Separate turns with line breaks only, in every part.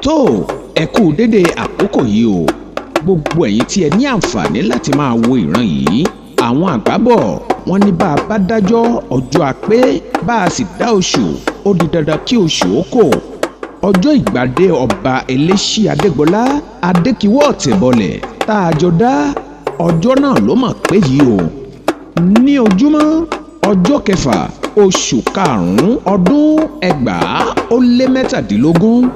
tó ẹ kú dédé àkókò yìí o gbogbo ẹ̀yin tí ẹ ní àǹfààní láti máa wo ìran yìí. Àwọn àgbà bọ̀ wọ́n ní bá a bá dájọ́ ọjọ́ àpé bá a sì dá oṣù ó di dandan kí oṣù ó kò. Ọjọ́ ìgbàdé ọba Eléṣì Adégbọlá Adékiwọ́ Ọ̀tẹ̀bọlẹ̀ tá a jọ dá ọjọ́ náà ló mọ̀ pé yìí o. Ní ojúmọ́ ọjọ́ kẹfà oṣù karùn-ún ọdún 2017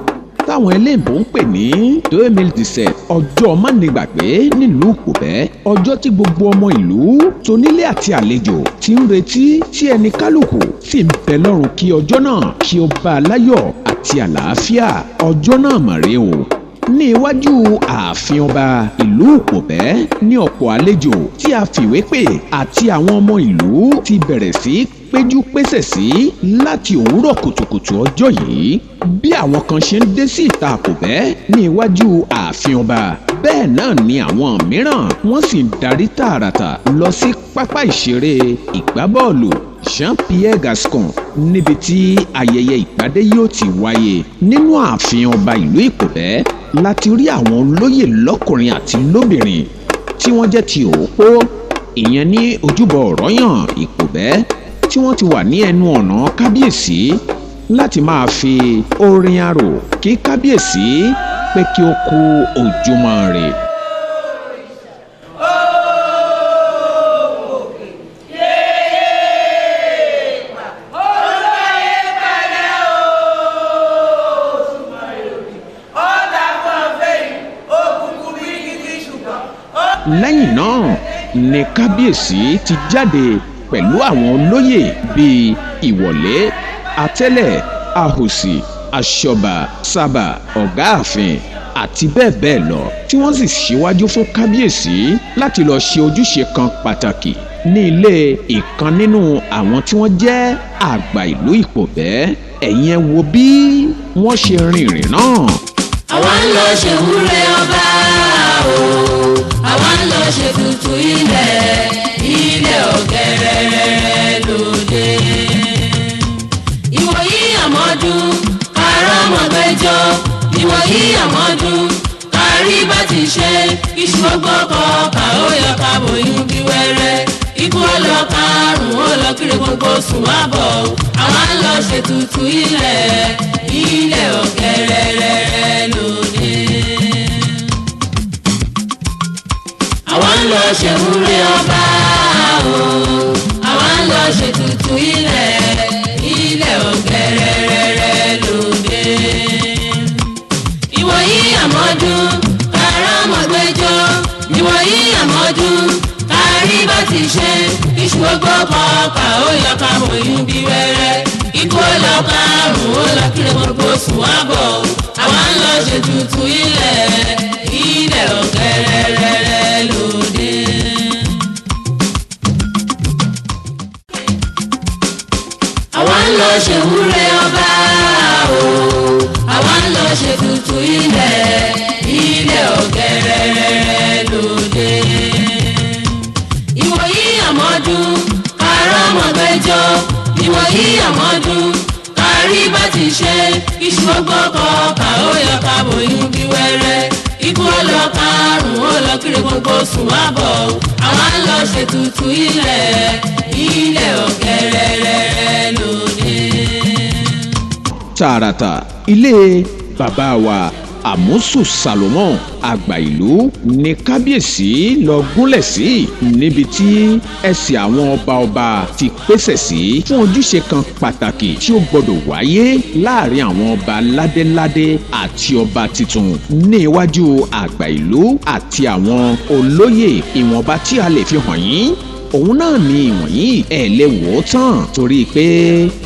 táwọn eléèbó ń pè ní 2017 ọjọ́ mánigbàgbé nílùú Ìpòbẹ́, ọjọ́ tí gbogbo ọmọ ìlú tonílé àti àlejò ti ń retí tí ẹni kálukú sì ń bẹ lọ́rùn kí ọjọ́ náà kí ó bá a láyọ̀ àti àlàáfíà. Ọjọ́ náà mọ̀rẹ́ o. Ní iwájú ààfin ọba ìlú Ìpòbẹ́ ní ọ̀pọ̀ àlejò tí a fìwé pè àti àwọn ọmọ ìlú ti bẹ̀rẹ̀ sí péjú pésẹ̀ sí láti òwúrọ̀ kùtùkùtù ọjọ́ yìí. Bí àwọn kan ṣe ń dé sí ìta Ìpòbẹ́ ní iwájú ààfin ọba, bẹ́ẹ̀ náà ni àwọn mìíràn wọ́n sì ń darí tààràtà lọ sí pápá ìṣeré ìgbábọ́ọ̀lù Jean-Pierre Gascon níbi tí ayẹyẹ ìgbádé yóò ti wáyé. Nínú ààfin ọba ìlú Ìpòbẹ́ láti rí àwọn olóyè lọ́kùnrin àti lóbìnrin tí wọ́n jẹ́ ti òpó, ìyẹn ní ojúbọ Ọ̀rọ̀yàn Ìpòbẹ́, tí wọ́n ti wà ní ẹnu ọ̀nà kábíyèsí láti máa fi orin arò kí kábíyèsí pé kí ó kú ojúmọ́ rẹ̀. Lẹ́yìn náà ni kábíyèsí ti jáde pẹ̀lú àwọn olóyè bíi ìwọ̀lé, atẹ́lẹ̀, àhòsì, aṣọba, sábà, ọ̀gá ààfin àti bẹ́ẹ̀ bẹ́ẹ̀ lọ, tí wọ́n sì ṣíwájú fún kábíyèsí láti lọ ṣe ojúṣe kan pàtàkì ní ilé ìkan nínú àwọn tí wọ́n jẹ́ àgbà ìlú Ìpòbẹ́. Ẹ̀yin ẹ wo bí wọ́n ṣe rin ìrìn náà.
Àwa ń lọ ṣèwúre ọba o, àwa ń lọ ṣètùtù ilẹ̀ ọ̀gẹ̀rẹ̀ lóde. Ìwòyí àmọ́dún kárọ́mọgbẹ́jọ́, ìwòyí àmọ́dún kárí bá ti ṣe. Iṣu ọgbọ́kọ̀ ká ó yọ ká bòyún bí wẹ́rẹ́. Ikú ọlọ́karùn-ún ó lọ kiri gbogbo sùn wá bọ̀. Àwa ń lọ ṣètùtù ilẹ̀ ọ̀gẹ̀rẹ̀ lóde. Àwa ń lọ ṣèwúre ọba o, àwa ń lọ ṣètùtù ilẹ̀ ọ̀gẹ̀rẹ̀ lóde. Ìwòyí àmọ́dún kárọ́mọgbẹ́jọ́, ìwòyí àmọ́dún kárí bá ti ṣe. Iṣu ọgbọ́kọ̀ ká ó yọ ká bòyún bí wẹ́rẹ́. Ikú ọlọ́karùn-ún ó lọ kiri gbogbo sùn wá bọ̀. Àwa ń lọ ṣètùtù ilẹ̀ ọ̀gẹ̀rẹ̀ lóde. Àwa ń lọ ṣèwúre ọba o, àwa ń lọ ṣètùtù ilẹ̀ ọ̀gẹ̀rẹ̀ lóde. Ìwòyí àmọ́dún kárọ́mọgbẹ́jọ́, ìwòyí àmọ́dún kárí bá ti ṣe. Iṣu ọgbọ́kọ̀ ká ó yọ ká bòyún bí wẹ́rẹ́. Ikú ọlọ́karùn-ún ó lọ kiri gbogbo sùn wá bọ̀. Àwa ń lọ ṣètùtù ilẹ̀ ọ̀gẹ̀rẹ̀ lóde.
Tààràtà ilé bàbá wa Àmúsù Salomon àgbà ìlú ní kábíyèsí lọ gúnlẹ̀ sí, níbi tí ẹsẹ̀ àwọn ọba ti pèsè sí fún ojúṣe kan pàtàkì tí ó gbọdọ̀ wáyé láàrin àwọn ọba ládéládé àti ọba tuntun ní iwájú àgbà ìlú àti àwọn olóyè. Ìwọ̀nba tí a lè fi hàn yín òun náà ni ìwọ̀nyí ẹ̀ lè wò ó tán, torí pé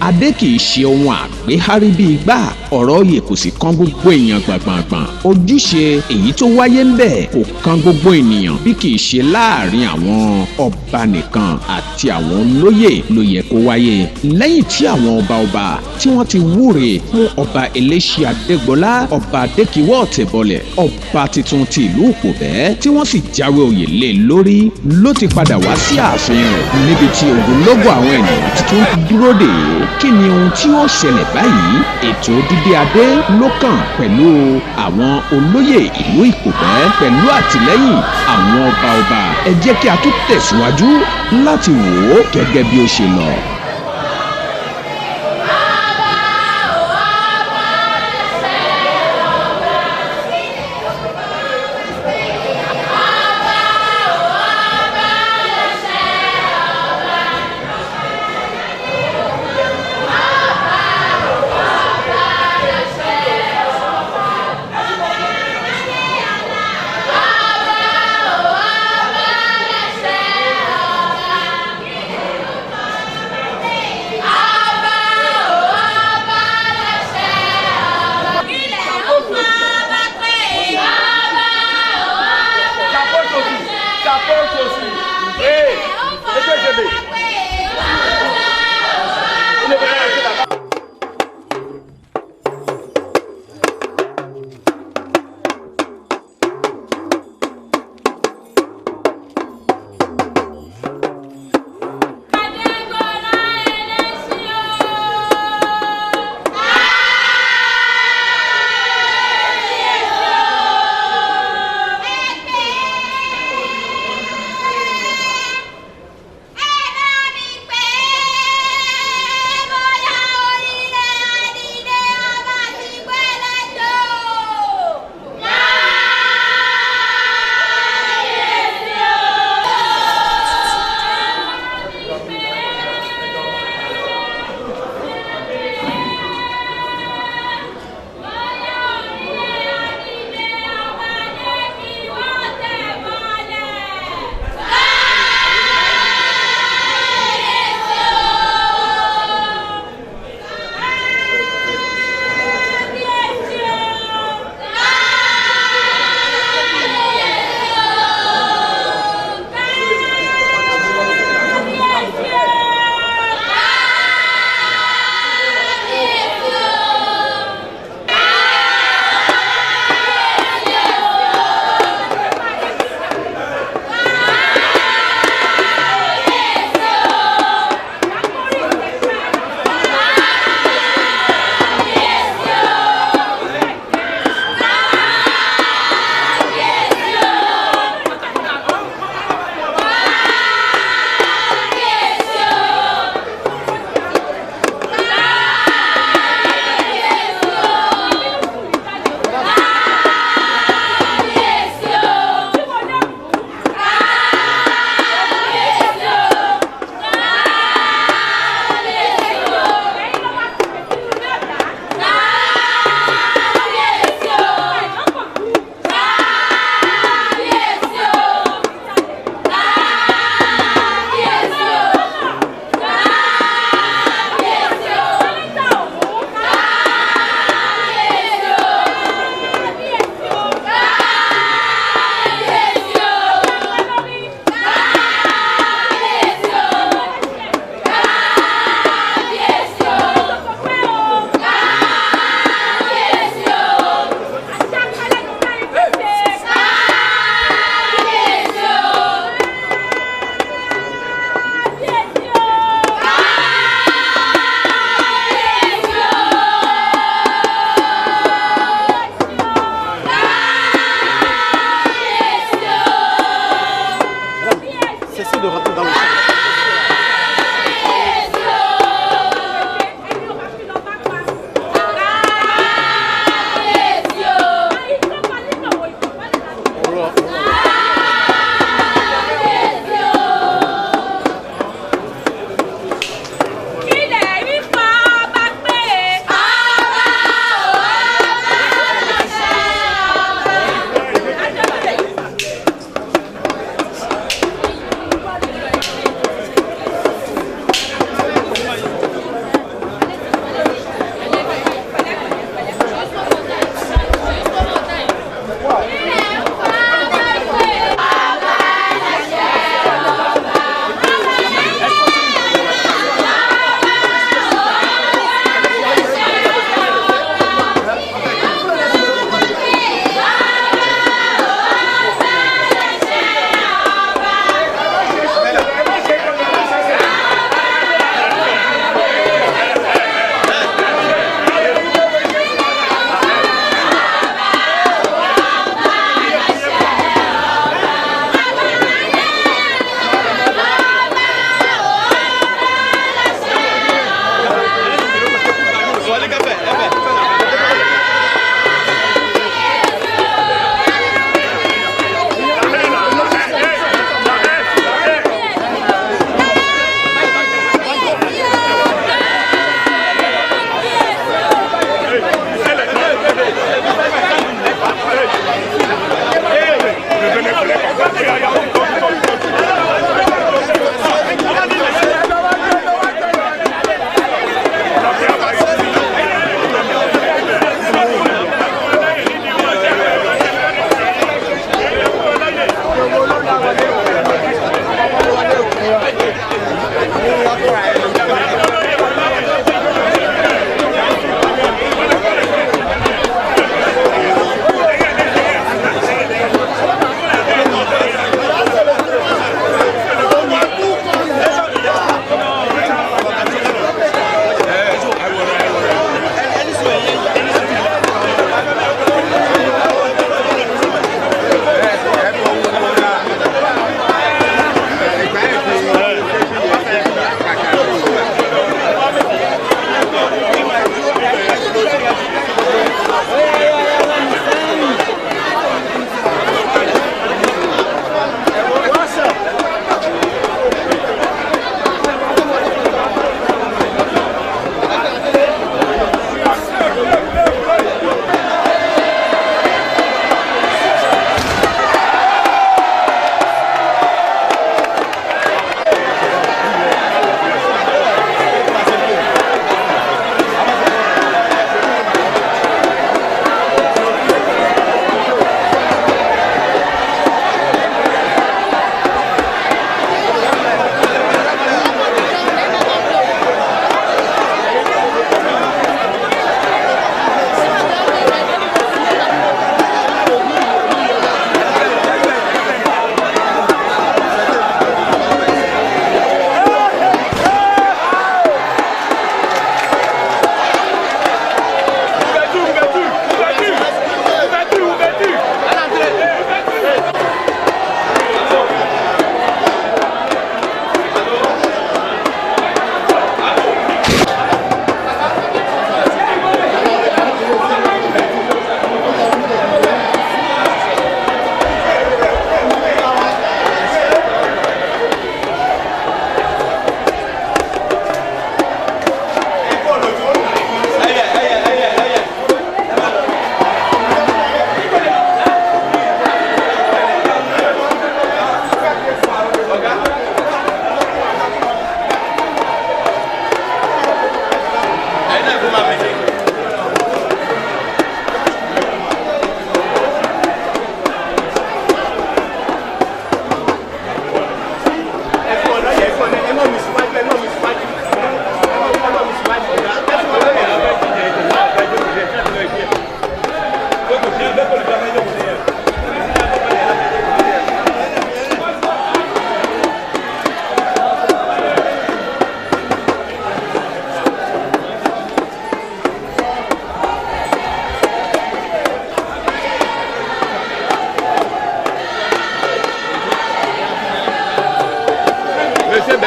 adé kì í ṣe ohun àgbéhárí bí igbá, ọ̀rọ̀ oyè kò sì kan gbogbo èèyàn gbàngbàngbàn. Ojúṣe èyí tó wáyé ń bẹ̀ kò kan gbogbo ènìyàn bí kì í ṣe láàrin àwọn ọba nìkan àti àwọn olóyè ló yẹ kó wáyé. Lẹ́yìn tí àwọn ọba tí wọ́n ti wúre fún ọba Eléṣì Adégbọlá ọba Adékiwọ́ Ọ̀tẹ̀bọlẹ̀ ọba tuntun ti ìlú Ìpòbẹ́, tí wọ́n sì jáwé oyè lé lórí, ló ti padà wá sí ààfin rẹ̀ níbi tí ogunlọ́gọ̀ àwọn ènìyàn tuntun dúró dè é. Kí ni ohun tí ó ṣẹlẹ̀ báyìí ètò dídé adé ló kàn pẹ̀lú àwọn olóyè ìlú Ìkòbẹ́ pẹ̀lú àtìlẹ́yìn àwọn ọba ẹ jẹ́ kí a tún tẹ̀síwájú láti wò ó gẹ́gẹ́ bí ó ṣe lọ.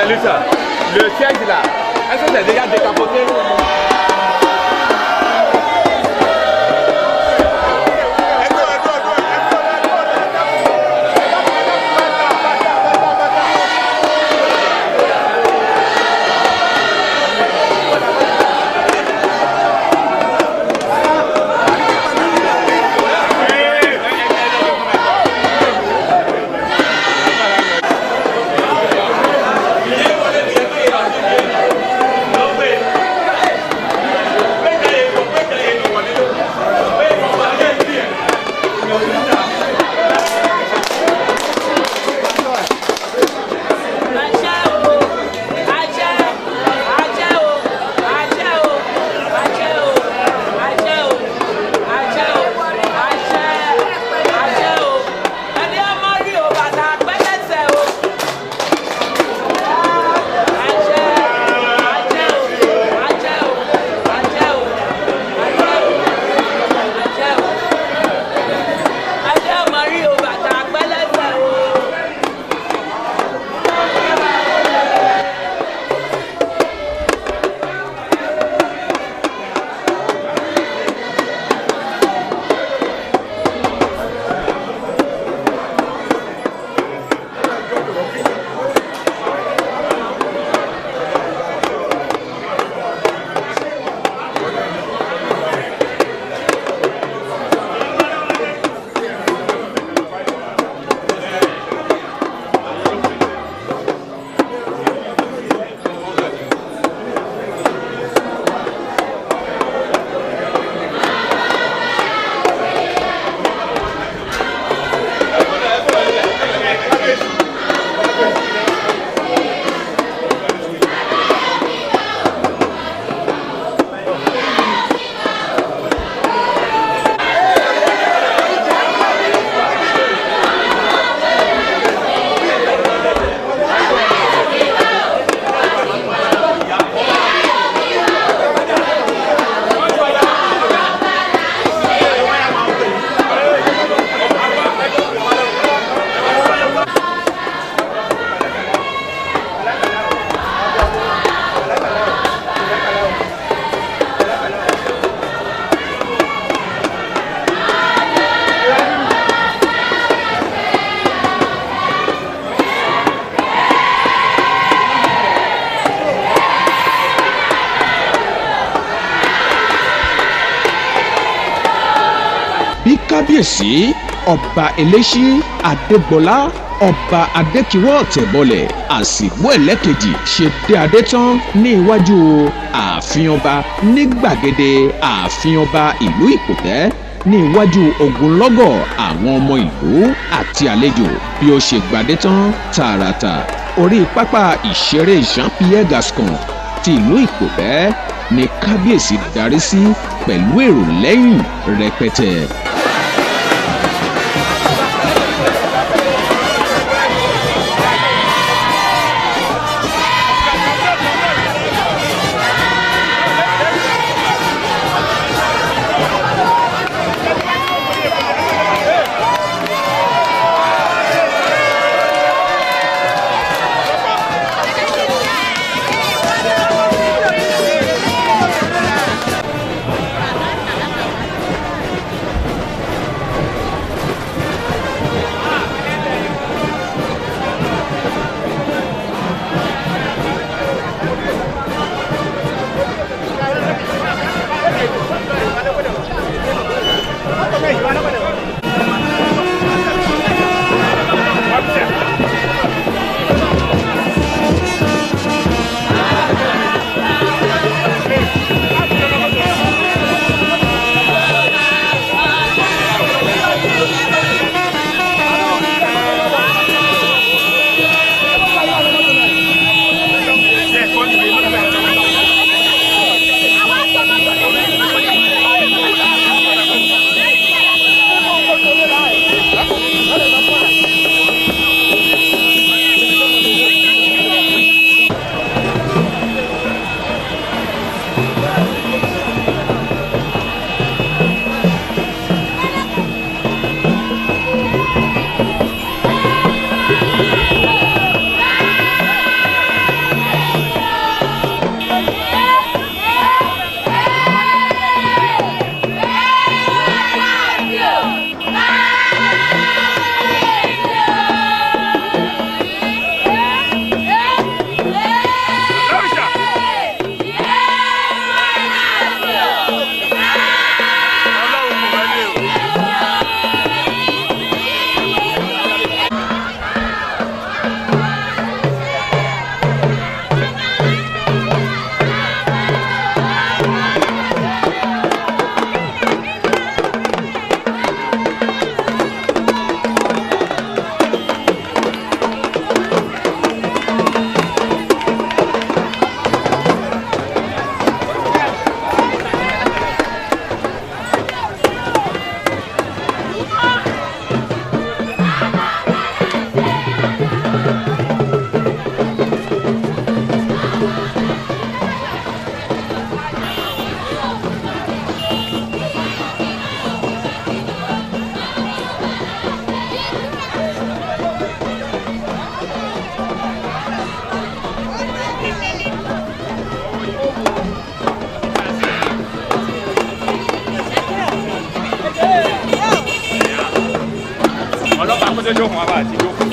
Mélissa, le siège là, est-ce que c'est déjà décapoté?
kábíyèsí ọba eléṣí adégbọlá ọba adékiwọ́ ọ̀tẹ̀bọlẹ̀ àsìgbó ẹlẹ́kejì ṣe dé adé tán ní iwájú ààfin ọba ní gbàgede ààfin ọba ìlú ìpòtẹ́ ní iwájú ogunlọ́gọ̀ àwọn ọmọ ìlú àti àlejò bí ó ṣe gbadé tán tààràtà orí pápá ìṣeré Jean-Pierre Gascon ti ìlú ìpòtẹ́ ní kábíyèsí darí sí pẹ̀lú èrò lẹ́yìn rẹpẹtẹ.
ọlọ́pàá kó tó jókòó wọn bá àti jókòó.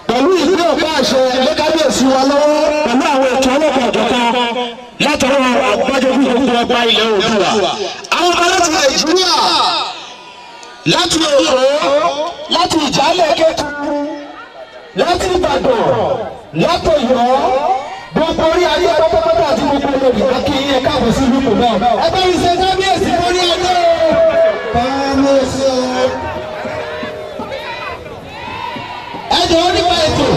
pẹ̀lú ìwé ọ̀pá àṣẹ ẹgbẹ́ kábíyèsí wa lọ́wọ́ pẹ̀lú àwọn ètò ọlọ́pàá ọ̀jọ̀kan látọwọ́ àgbájọbí gbogbo ọgbà ilẹ̀ Oòduà. àwọn ọba láti Nàìjíríà, láti Èkó, láti Ìjàlẹ̀ Kétu, láti Ìbàdàn, láti Ọ̀yọ́, gbogbo orí ayé pátápátá àti gbogbo olórí kí ẹ káàbọ̀ sí ìlú náà. ẹgbẹ́ ìṣe kábíyèsí lórí ẹjọ́ kábíyèsí o. ẹ jọ̀wọ́ nípa ètò.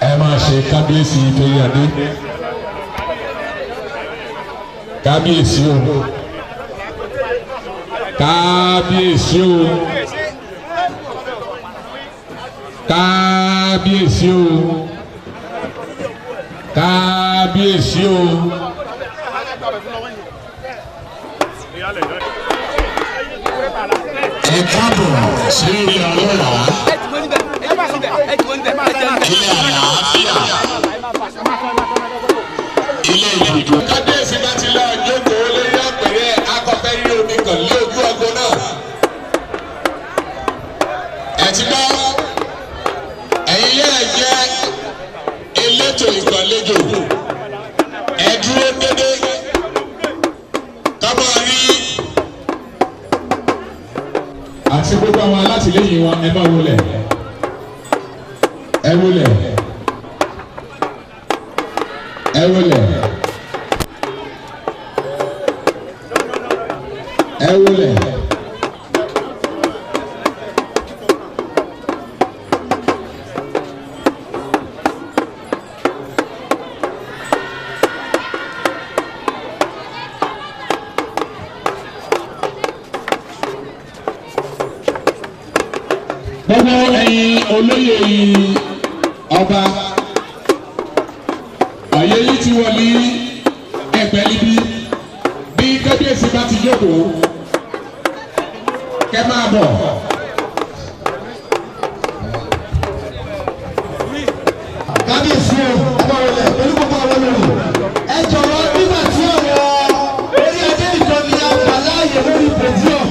ẹ máa ṣe kábíyèsí torí adé. kábíyèsí o. kábíyèsí o. kábíyèsí o. kábíyèsí o. ẹ káàbọ̀ sí orí ọlọ́ràá. ilé àlàáfíà. ilé ìdìbò. kábíyèsí bá ti lọ jókòó lórí àpẹẹrẹ akọfẹ rí omi kan lé ojú ọgbọ́n náà. ẹ ti gbọ́ ẹ̀yin yẹn jẹ́ elétò ìgbàlejò. ẹ dúró dédé kábọ̀ rí. àti gbogbo àwọn alátìlẹ́yìn wọn ẹ bá wọlé. ẹ wọlé. ẹ wọlé. ẹ wọlé. gbogbo ẹ̀yin olóyè ọba ọ̀yẹ́ yìí ti wọlé ẹgbẹ́ níbí bí kábíyèsí bá ti jókòó kẹ́ máa bọ̀.
kábíyèsí o ọba wọlé pẹ̀lú gbogbo àwọn olórí. ẹ jọ̀wọ́ nígbà tí ọ̀rọ̀ orí adé nìkan ni a gbà láàyè lórí pẹ̀tíọ̀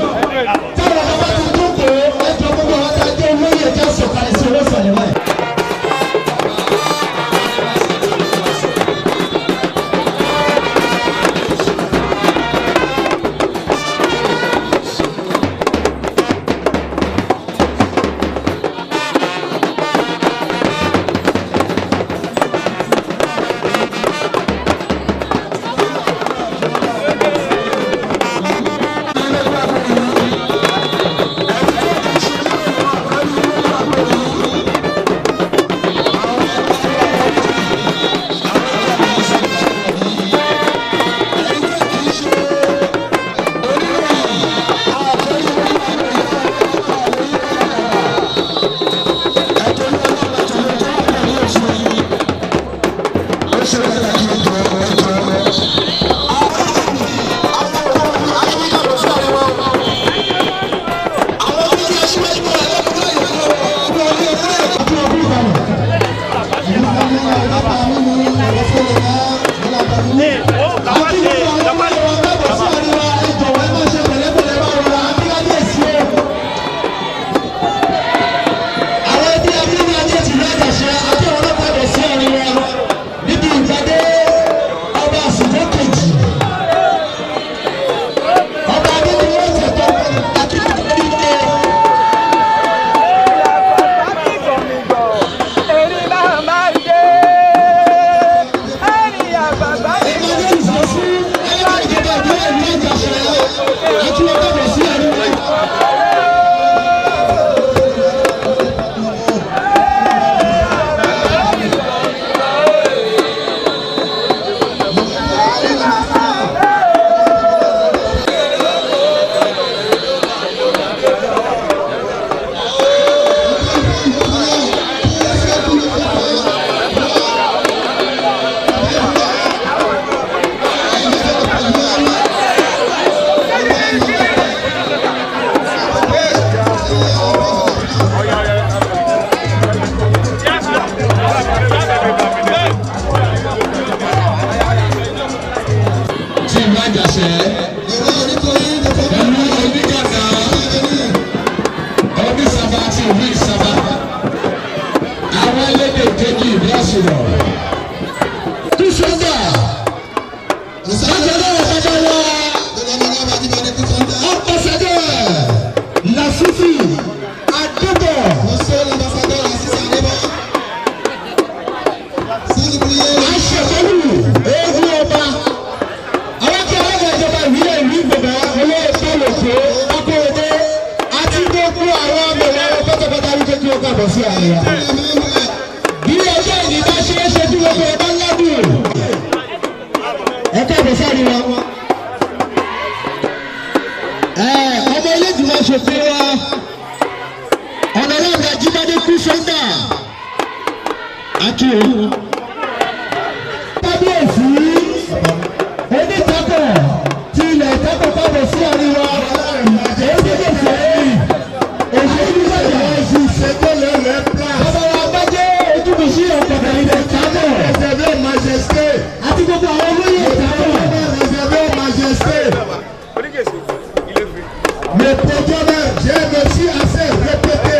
táwọn ọba ti jókòó ẹ jọ gbogbo àwọn tá a jẹ́ olóyè ẹ̀jẹ̀ sọ̀kalẹ̀ sí olóṣèlú rẹ̀.
àjàṣẹ́ pẹ̀lú onígàgà onísàbà àti ìlú ìsàbà àwọn elédè kejì ìlú àṣùwọ̀. Kúṣọ́gà sájọ́ náà sájọ́ wá ọ̀pọ̀sẹ̀dẹ̀ Lásìsì Adébọ̀ aṣèwọ́lù ewu ọba àwọn tí wọ́n gbà ìjọba ìbílẹ̀ ìlú ìgbọ̀gbà olóyè pálọ̀kọ́ akóredé àti gbogbo àwọn ọmọlẹ́wọ̀ pátápátá wípé kí wọ́n kàbọ̀ sí àárín wa. Bí ọjọ́ ìdí bá ṣe é ṣe tí gbogbo ọba ńládùn ẹ kàbọ̀ sí àárín wa. Ọmọ ilé ìgbìmọ̀ ṣòfin wa ọ̀nà náà ní Ajíbádé Kúṣọ́gà àti òun. Kábíyèsí onítàkọ̀ tí ilẹ̀ ìtàkọ̀ kábọ̀ sí àríwá èyí lè ṣe òṣèlú ìbàdàn ẹ̀sìn ìṣèjọba rẹ̀ plan. Bàbá wa gbájẹ́ ojúbísí ọ̀pọ̀lọpọ̀ ilẹ̀ ìtàkọ̀ reserve majesté àti gbogbo àwọn olóyè ìtàkọ̀ reserve majesté. Le protocole, je me suis assez répété.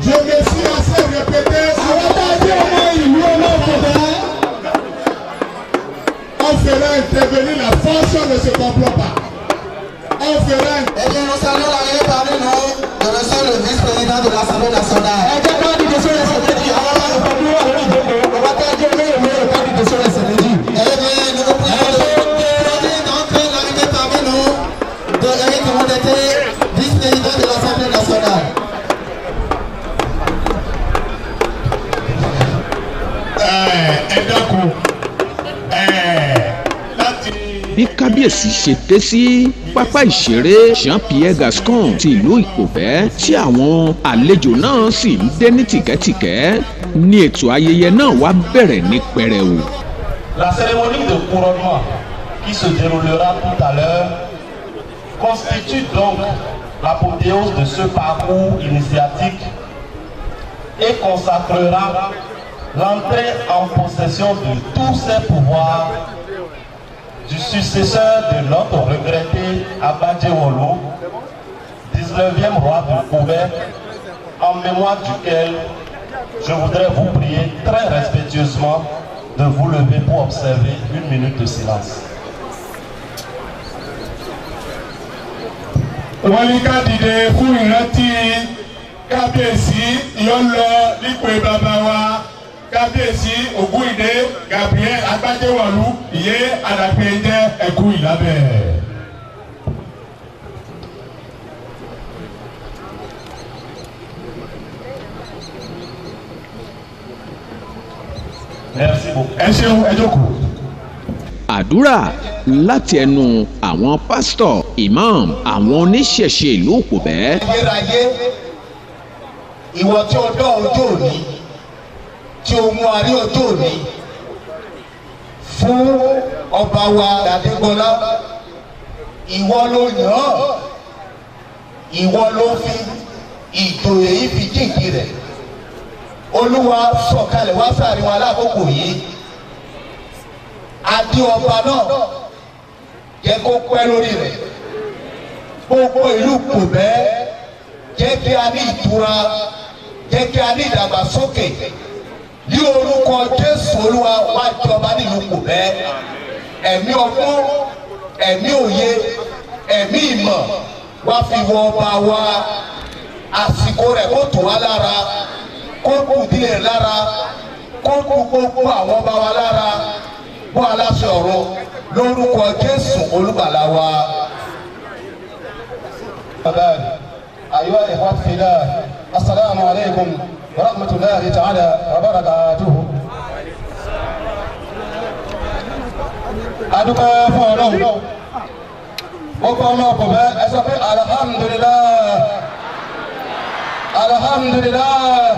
Je me suis assez répété. Àwọn tá a jẹ́ ọmọ ìlú ọlọ́pàá. On fera intervenir la force de ce complot pas. On fera.
Eh bien, nous saluons l'arrivée parmi nous de monsieur le vice-président de l'Assemblée nationale. On va pas dire mais pas du dossier de samedi. Eh bien, nous vous prions d'entrer l'arrivée parmi nous de Eric Mondete, vice-président de l'Assemblée nationale.
bí kábíyèsí ṣe dé sí pápá ìṣeré Jean-Pierre Gascon ti ìlú Ìpòbẹ́ tí àwọn àlejò náà sì ń dé ní tìkẹ́tìkẹ́ ní ètò ayẹyẹ náà wá bẹ̀rẹ̀ ní pẹrẹwu.
La cérémonie de couronnement qui se déroulera tout à l'heure constitue donc l'apothéose de ce parcours initiatique et consacrera l'entrée en possession de tous ces pouvoirs du successeur de notre regretté Abadjewolo, 19e roi de Koubert, en mémoire duquel je voudrais vous prier très respectueusement de vous lever pour observer 1 minute de silence.
Wọ́n ní ká dìde fún ìrántí kábíyèsí ìyọ́nlọ nípò bàbá wa kábíyèsí Ògúndé Gabriel Agbájéwọ̀lú ìyé àdàpéjẹ ẹ̀kú ìlábẹ̀.
Merci beaucoup.
Ẹ ṣeun, ẹ jókòó.
àdúrà láti ẹnu àwọn pásítọ̀ imam àwọn oníṣẹ̀ṣe ìlú Ìpòbẹ́.
ayérayé ìwọ tí o dán ọjọ́ òní tí o mú arí ọjọ́ òní fún ọba wa Adégbọlá ìwọ ló yàn án ìwọ ló fi ìjòyè yìí fi jíǹkì rẹ̀ Olúwa sọ̀kalẹ̀ wá sáàrin wa lákòókò yìí adé ọba náà jẹ́ kó pẹ́ lórí rẹ̀ gbogbo ìlú Ìpòbẹ́ jẹ́ kí a ní ìtura jẹ́ kí a ní ìdàgbàsókè ní orúkọ Jésù Olúwa wá jọba nílùú Ìpòbẹ́ ẹ̀mí ọgbọ́n ẹ̀mí òye ẹ̀mí ìmọ̀ wá fi wọ ọba wa àsìkò rẹ̀ kó tù wá lára kó tù ìdílé lára kó tù gbogbo àwọn ọba wa lára bó aláṣẹ ọ̀run lórúkọ Jésù Olùgbàlà wa.
أيها الإخوة في الله السلام عليكم ورحمة الله تعالى وبركاته. adúpẹ́ fún Ọlọ́run gbogbo ọmọ Ìpòbẹ́ ẹ sọ pé alhamdulilayi alhamdulilayi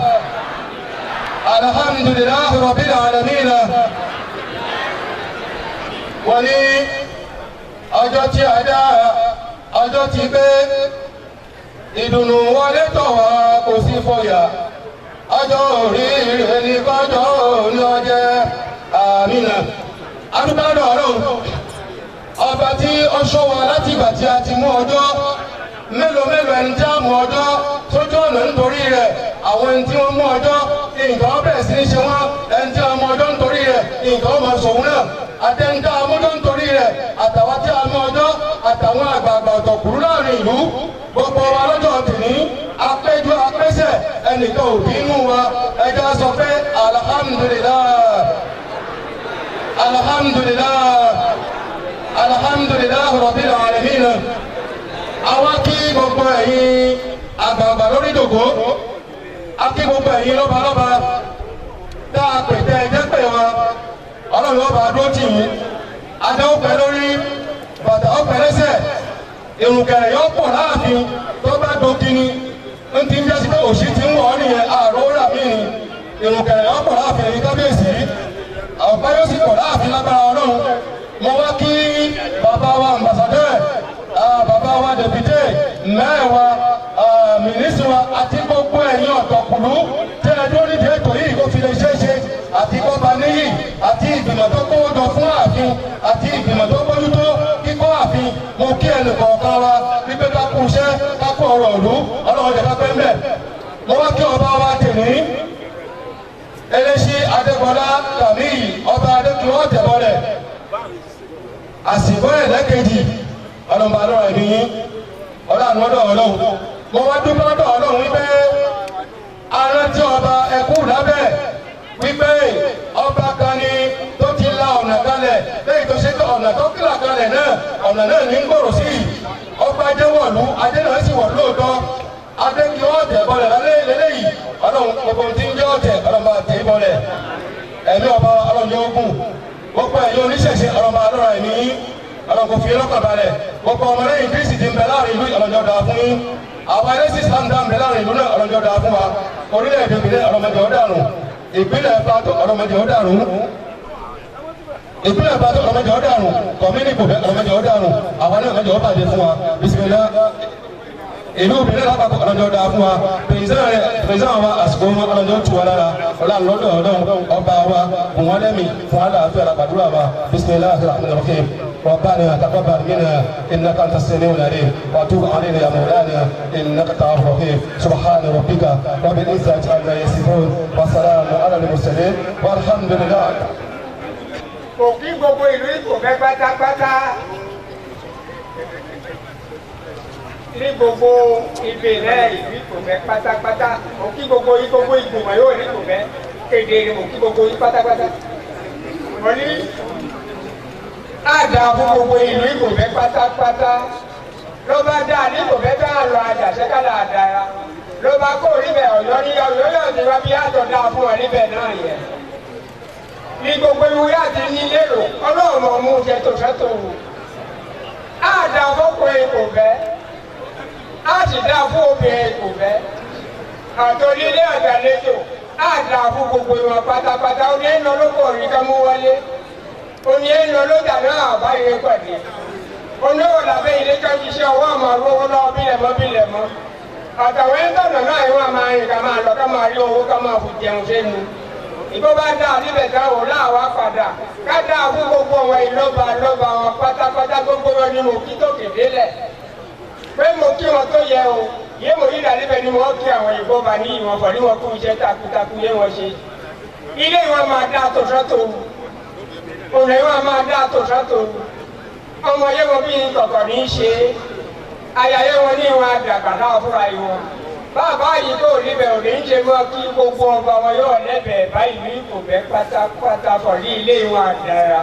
alhamdulilayi rabbil alamin. wọ́n ní ọjọ́ tí a dá ọjọ́ tí gbé ìdùnnú wọlé tọ̀ wá kò sí fọyà ọjọ́ oríire ní kọjọ́ òní ọjẹ́ àmínà. adúpẹ́ lọ́dọ̀ Ọlọ́run ọba tí
ọṣọ́ wa láti ìgbà tí a ti mú ọjọ́ mélòó ẹni tí a mú ọjọ́ sójú ọ̀nà nítorí rẹ̀ àwọn ẹni tí wọ́n mú ọjọ́ nǹkan bẹ̀rẹ̀ sí ní ṣe wọ́n ẹni tí a mú ọjọ́ nítorí rẹ̀ nǹkan máa sòun náà àtẹnudá amọ́jọ́ nítorí rẹ̀ àtàwọn tí a mú ọjọ́ àtàwọn àgbààgbà ọ̀tọ̀kùrú láàrin ìlú gbogbo wa lọ́jọ́ tìní apẹ́jọ́ apẹ́sẹ̀ ẹnìkan ò bí inú wa ẹja sọ pé alhamdulilayi alhamdulilayi alhamdulilayi rabbil alamin àwa kí gbogbo ẹ̀yin àgbààgbà lórí ìdògbò a kí gbogbo ẹ̀yin lọ́balọ́ba tá a pè tẹ́ ẹ jẹ́ pé wọn ọlọ́run ọba dúró tì yín adé ó pẹ́ lórí bàtà ó pẹ́ lẹ́sẹ̀ ìrùkẹ̀rẹ̀ yóò pọ̀ láàfin tó bá dókínì ń ti ń jẹ́ sí pé òṣì ti ń wọ̀ ọ́ nìyẹn àárọ̀ rà mí ni ìrùkẹ̀rẹ̀ yóò pọ̀ láàfin èyí kábíyèsí ọ̀pá yóò sì pọ̀ láàfin lágbára ọlọ́run mo wá kí bàbá wa ambassadeur bàbá wa député mẹ́wàá mínísítì wa àti gbogbo ẹ̀yin ọ̀tọ̀kùlú tẹ́ ẹ dúró nídìí ètò yìí kó fi lè ṣeé ṣe àti kọ́ba níyì àti ìgbìmọ̀ tó kówó jọ fún ààfin àti ìgbìmọ̀ tó bójútó kíkọ́ ààfin mo kí ẹnì kọ̀ọ̀kan wa wípé ká kú iṣẹ́ ká kú ọ̀rọ̀ ìlú ọlọ́run jẹ́ ká pẹ́ mbẹ́ mo wá kí ọba wa tèmí eléṣí adégbọlá kàmíyì ọba adékùnrin ọ̀tẹ̀bọlẹ̀ àsìkò ẹ̀lẹ́kejì ọlọ́mọba lọ́rọ̀ ẹ̀mí yín ọlọ́run ọdọ̀ ọlọ́run mo wá dúpẹ́ ọdọ̀ ọlọ́run wípé arántí ọba ẹ̀kú lábẹ́ wípé ọba kan ni tó ti la ọ̀nà kalẹ̀ lẹ́yìn tó ṣe pé ọ̀nà tó kílà kalẹ̀ náà ọ̀nà náà ní ń gbòòrò sí i ọba adéwọ̀lú adé náà sì wọ̀ lóòótọ́ adé kí ọ̀tẹ̀ bọ̀lẹ̀ lélẹ́yìí ọlọ́run gbogbo tí ń jẹ́ ọ̀tẹ̀ ọlọ́mọba tẹ̀ í bọ̀lẹ̀ ẹ̀mí ọba ọlọ́run yóò gùn gbogbo ẹ̀yin oníṣẹ̀ṣe ọlọ́mọba lọ́rọ̀ ẹ̀mí ọlọ́run kò fi lọ́kàn balẹ̀ gbogbo ọmọlẹ́yìn kristi ti ń bẹ láàrin ìlú ọlọ́jọ́ dáa fún yín àwọn ẹlẹ́sìn islam dáa ń bẹ láàrin ìlú náà ọlọ́jọ́ dáa fún wa orílẹ̀-èdè ìbílẹ̀ ọlọ́mọdé ọ̀dàrún ìpínlẹ̀ Plateau ọlọ́mọdé ọ̀dàrún ìpínlẹ̀ Plateau ọlọ́mọdé ọ̀dàrún kọ̀mínìkù ọlọ́mọdé ọ̀dàrún àwọn náà ọlọ́mọdé ọ̀bàdé fún wa bisimilá ìlú obìnrin lápapọ̀ ọlọ́jọ́ dáa fún wa pèsè wa àsìkò wọn ọlọ́jọ́ tù wá lára ọlọ́lọ́dọ̀ ọlọ́run ọba wa kùn wọ́n lẹ́mí fún aláàfin àlàgbàdúrà wa bisimilá rahmanirrahim ربنا تقبل منا انك انت السميع العليم وتوب علينا يا مولانا انك انت الغفور الرحيم سبحان ربك رب العزه عما يصفون وسلام على المرسلين والحمد لله.
kò kí gbogbo ìlú Ìkò fẹ́ pátápátá ní gbogbo ìbẹ̀rẹ̀ ìlú Ìkò fẹ́ pátápátá kò kí gbogbo ìgbìmọ̀ yóò ní Ìkò fẹ́ kéde kò kí gbogbo yìí pátápátá. wọ́n ní àdá fún gbogbo ìlú Ìkò fẹ́ pátápátá ló bá dá ní Ìkò fẹ́ bá lọ àjàṣẹ́kálà àdára ló bá kó níbẹ̀ Ọ̀yọ́ ní Ọ̀yọ́ yóò ti wá bí àtọ̀ dá fún ọ níbẹ̀ náà yẹ. ní gbogbo ìwé àti ní lérò ọlọ́run ọmú jẹ tòṣẹ́tò wò àdá fọ́kùnrin Ìkò fẹ́ á sì dá fún obìnrin Ìkò fẹ́ àtòlílé àgbàlejò àdá fún gbogbo ìwọ̀n pátápátá ó ní ẹ̀ ń lọ lóko rí ká mú wọlé oní ẹ̀ ń lọ lójà náà àbáyé pàdé oníwò làbẹ́ ilé tó ń ṣiṣẹ́ ọwọ́ àmọ́ rówó lọ́wọ́ bílẹ̀ mọ́ àtàwọn ẹ̀ ń tọ̀nà náà ìwọ̀n máa rìn ká máa lọ ká máa rí owó ká máa fi jẹun sẹ́nu ìbò bá dá níbẹ̀ tá ò láwa padà ká dá fún gbogbo wọn ìlọ́ba wọn pátápátá gbogbo wọn ni mo kí tó kéde lẹ̀ pé mo kí wọn tó yẹ o yé mo yíra níbẹ̀ ni wọ́n kí àwọn ìbò bá ní ìwọ̀n fọ̀ ní wọn kú iṣẹ́ takuntakun yé wọn ṣe ilé wọn máa dá tòṣọ́tò òun wọn máa dá tòṣọ́tò ọmọ yé wọn bí kọ̀kọ̀ ní í ṣe ayayé wọn ní ìwọn àdàgbà náà fúnra ìwọn bàbá yìí tó níbẹ̀ ò ní í ṣe mọ́ kí gbogbo ọba wọn yóò lẹ́bẹ̀ẹ́ báyìí ní Ìkò fẹ́ pátápátá fọ̀ ní ilé ìwọn àdára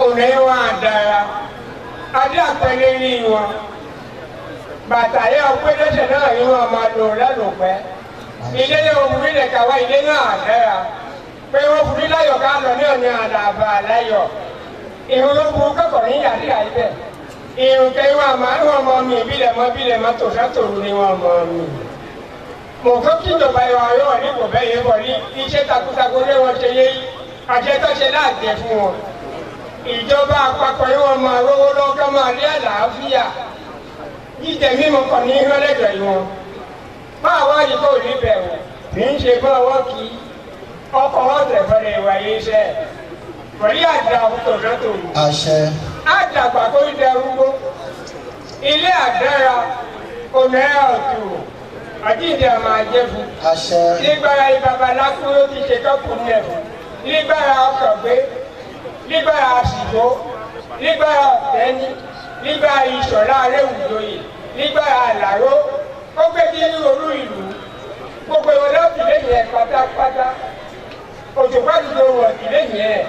òun ìwọn àdára adé àpẹẹrẹ ní ìwọn bàtà yẹ ọpẹ́ lẹ́sẹ̀ náà ìwọn máa lò lálòpẹ́ ilé yẹ wọn fún ilẹ̀ káwá ilé náà àdára pé wọn fún iláyọ̀ ká lọ ní ọ̀nà àdàbà láyọ̀ ìhun ló burú kẹ́kọ̀ọ́ ní yàrá ibẹ̀ ìhun kẹ́ wọn àmọ́ àwọn ọmọ mi ìbílẹ̀ mọ́ tòṣàtòrò ni wọn mọ́ mi. mo fẹ́ kí ìjọba ìwà yóò ní Ìkò bẹ́ẹ̀ yẹn bọ̀ ní iṣẹ́ takuntakun ní wọn ṣe yé àjẹtọ́ṣe láàjẹ fún wọn. ìjọba àpapọ̀ yìí wọn máa rówó lọ́kọ́ máa rí àlàáfíà jíjẹ mímu kọ̀ ní ìrọ́lẹ́dọ̀ yìí wọn. báwa yìí kò rí bẹ̀rù kì í ṣe fún ọwọ́ kí ọkọ̀ ọ̀tẹ̀ fẹ́rẹ̀ ìwà yìí ṣe pẹ̀lú àdá tòṣàtòrò.
àṣẹ.
àdàgbà kó dẹrúgbó ilé àdára ọ̀nà ọ̀tún àjíǹde àmà àjẹfù nígbàrá ìbabaláku ló ti ṣe tọ́kùnrin ẹ̀fù nígbàrá ọkọ̀gbé nígbàrá àsìkò nígbàrá ọ̀tẹ́ni nígbàrá ìṣọ̀lá arẹ́wùjọyè nígbàrá àlàró ó gbé kí olú ìlú gbogbo ìwọ̀n náà ti lé yẹn pátápátá òṣùpáàdù ló wọ̀ sí lé yẹn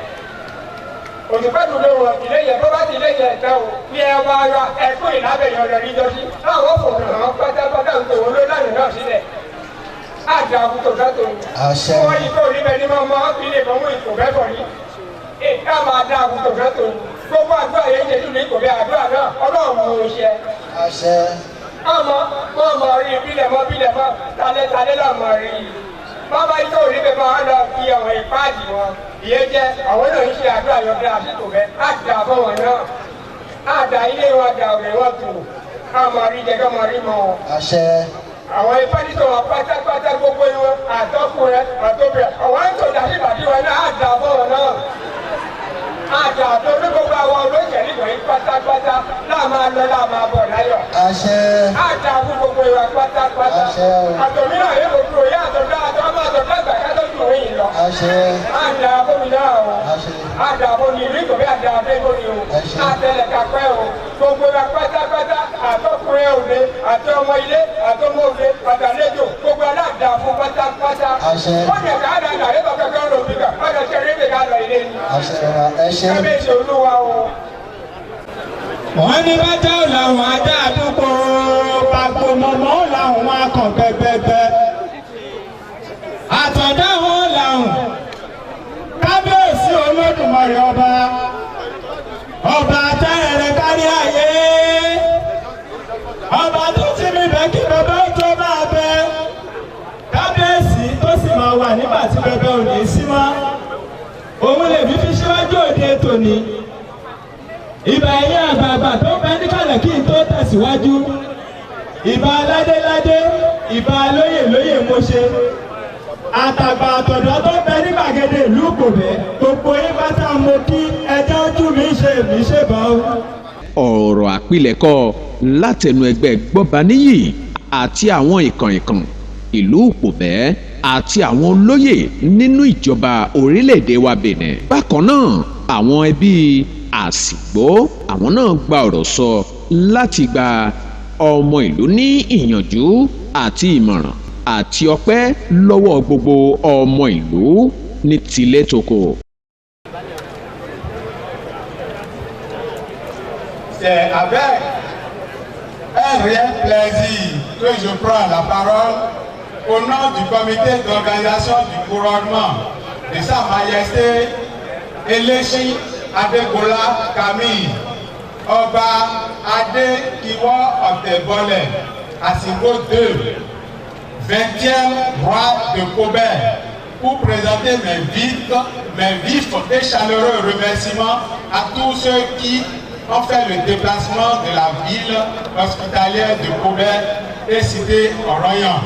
òṣùpáàdù ló wọ̀ sí lé yẹn bó bá ti lé yẹn tán o bí ẹ wá ra ẹkú ìlábẹ̀yàn lọ níjọ́sí láwọn fòrò hàn pátápátá ń tòwó ló lánàá náà sílẹ̀ àjà àkútò sátò wọ́n yìí kó níbẹ̀ ní mọ́mọ́ ilé mọ́mú ìkò bẹ́bọ̀ ní ká máa dá àkútò sátò gbogbo àdúrà yẹn ṣe tún ní ìkò bẹ́ àdúrà náà ọlọ́run mú un ṣe. mọ́ rí bílẹ̀ mọ́ talẹ́ lọ́mọ rí bàbá yìí tó rí bẹ́ẹ̀ máa lọ fi àwọn ìpáàdì wọn ìyẹn jẹ́ àwọn náà ń ṣe àdúrà yọ̀dá àsìkò bẹ́ẹ̀ àdá fọwọ́n náà àdá ilé wọn dà ọ̀rẹ́ wọn tù káàmọ́ rí jẹ káàmọ́ rí mọ́ wọn. àwọn ìpáàdì tó wọn pátápátá gbogbo wọn àtọkùnrin àtọbìnrin àwọn ètò ìdásíbàdí wọn náà àdá fọwọ́n náà àdá tó ní gbogbo àwọn olóṣèlú ìwọ̀nyí pátápátá náà máa lọ náà máa bọ̀ láyọ̀. àdá fún gbogbo ìwà pátápátá àtòmíràn yóò gbogbo ìyá àtọ̀dá àdá bómìnà o àdá bómi ìlú ìkọ̀wé àdá abẹ́gbóni o àtẹlẹ kápẹ́ o gbogbo wa pátápátá àtọkùnrin òde àti ọmọ ilé àtọmọ òde àtàlejò gbogbo aláàdá fún pátápátá wọ́n yẹ ká àdá àdá yẹ́bọ̀ kankan ló fi kà ọ̀dọ̀ ṣe rí bèèrè àlọ́ ilé ni kábíyèsí olúwa o.
wọ́n ní bájá làwọn ajá àdúgbò pàgbó mọ̀mọ́ làwọn akọ̀ gbẹgbẹgbẹ àtọ̀dá wọn làwọn kábíyèsí olódùmarè ọba tẹ́rẹ̀rẹ̀ kárí ayé ọba tó ti mi bẹ́ kí bẹ́bẹ́ ó tó bá bẹ kábíyèsí tó sì máa wà nígbà tí bẹ́bẹ́ ò ní sí mọ́ òun lè fi síwájú òde tòní ìbà ẹ̀yìn àgbààgbà tó ń bẹ níkàlẹ̀ kí n tó tẹ̀síwájú ìbà aládéládé ìbà lóyè mo ṣe àtàgbà àtọ̀dọ́ tó bẹ ní gbàgede ìlú Ìkòbẹ́ gbogbo yín bá tá a mọ kí ẹjọ́ ojú mi ṣe bá o.
ọ̀rọ̀ àpilẹ̀kọ látẹnu ẹgbẹ́ Gbọ́baníyì àti àwọn ìkànnìkan ìlú Ìkòbẹ́ àti àwọn olóyè nínú ìjọba orílẹ̀-èdè wa Benin. bákan náà àwọn ẹbí Àsìgbó àwọn náà gba ọ̀rọ̀ sọ láti gba ọmọ ìlú ní ìyànjú àti ìmọ̀ràn àti ọpẹ́ lọ́wọ́ gbogbo ọmọ ìlú ní tilé toko.
C'est avec un réel plaisir que je prends la parole au nom du comité d'organisation du couronnement de Sa Majesté Elechi Adegola Camille Ọba Adekiwo Ọ̀tẹ̀bọlẹ̀ Àsìkò 2 20e roi de Kobẹ́ pour présenter mes vifs et chaleureux remerciements à tous ceux qui ont fait le déplacement de la ville hospitalière de Kobẹ́ et cité Oroyan.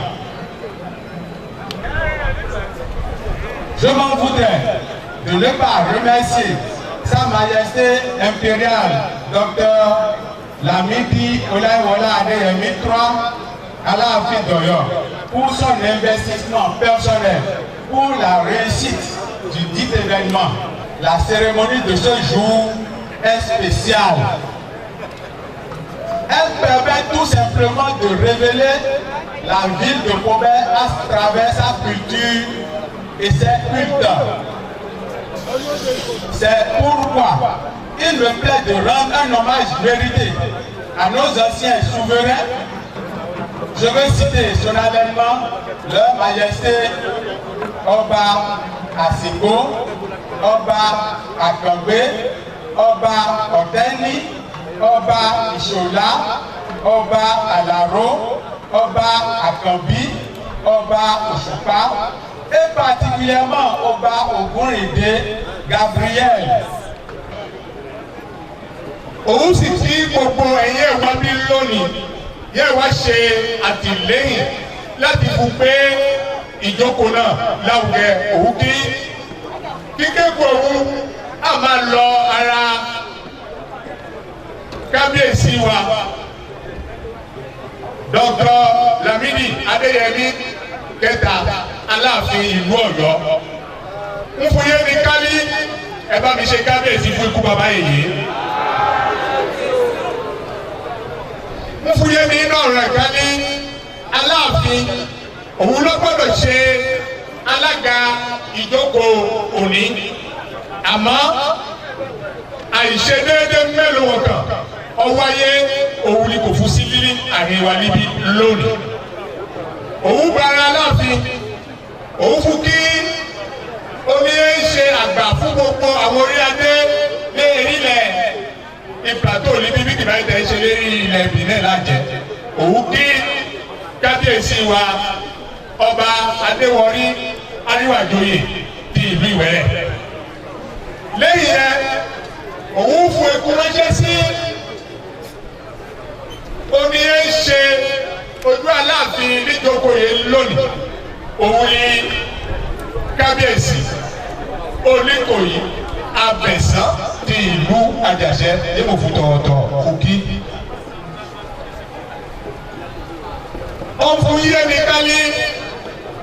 Je m'en voudrais de ne pas remercier Sa Majesté impériale Dr Lamidi Olayiwola Adeyemi III Aláàfin d'Ọ̀yọ́ pour son investissement personnel pour la réussite du dit événement. La cérémonie de ce jour est spéciale. Elle permet tout simplement de révéler la ville de Kobẹ́ à travers sa culture et ses cultes. C'est pourquoi il me plaît de rendre un hommage mérité à nos anciens souverains. Je veux citer solennellement leur majesté Ọba Àsìkò, Ọba Àkàngbé, Ọba Ọ̀tẹ́ni, Ọba Ìṣọ̀lá, Ọba Àlàró, Ọba Àkànbí, Ọba Òṣùpá et particulièrement Ọba Ògúnrìndé Gabriel. Òun sì kí gbogbo ẹ̀yin ẹ̀wá bí lónìí yẹ́ wá ṣe àtìlẹ́yìn láti fún pé ìjókòó náà láwùjẹ òun kíkékòó òun á máa lọ ara kábíyèsí wa Dr. Lamidi Adéyẹmí kẹta Aláàfin ìlú Ọ̀yọ́ ń fún yé ní kálí ẹ bá mi ṣe kábíyèsí fún ikú bàbá yìí ń fún yé ní iná rẹ̀ kálí Aláàfin òun ló gbọ́dọ̀ ṣe alága ìjókòó òní àmọ́ àìṣedéédé mélòó kan ọwáyé òun ni kò fún sí lílí àríwá níbí lónìí òun gbára Aláàfin òun fún kí oníyé ń ṣe àgbà fún gbogbo àwọn orí adé ní ìrìnlẹ̀ ìpàtó níbi bí kìbá ìtẹ̀ ṣe lérí ilẹ̀ ìbílẹ̀ lájẹ òun kí kábíyèsí wa ọba Adéwọrí Aríwájòyè ti ìlú Ìwẹ̀rẹ̀ lẹ́yìn rẹ̀ òun fún eku ránṣẹ́ sí oníyé ń ṣe ojú Aláàfin níjókòó yìí lónìí òun ni kábíyèsí Oníkòyí Abẹ̀sán ti ìlú Àjàṣẹ́ níbo fún tọ̀ọ̀tọ̀ Kúkí. ó fún yíyé ní kálí